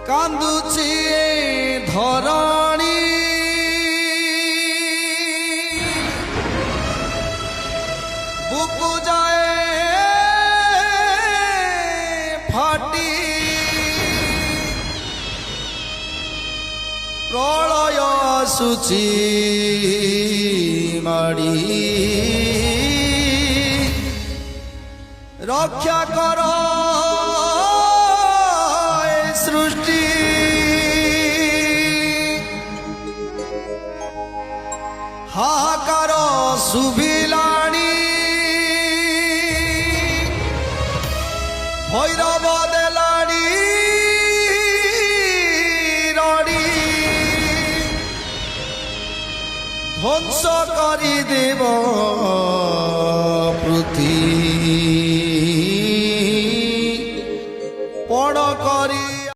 কান্দুছি ধরণী বুকু যায় ফাটি প্রলয় আসুচি মাড়ি রক্ষা কর সৃষ্টি হাহাকার শুভিলাণী ভৈরব দেলাণী রণী ধ্বংস করি দেব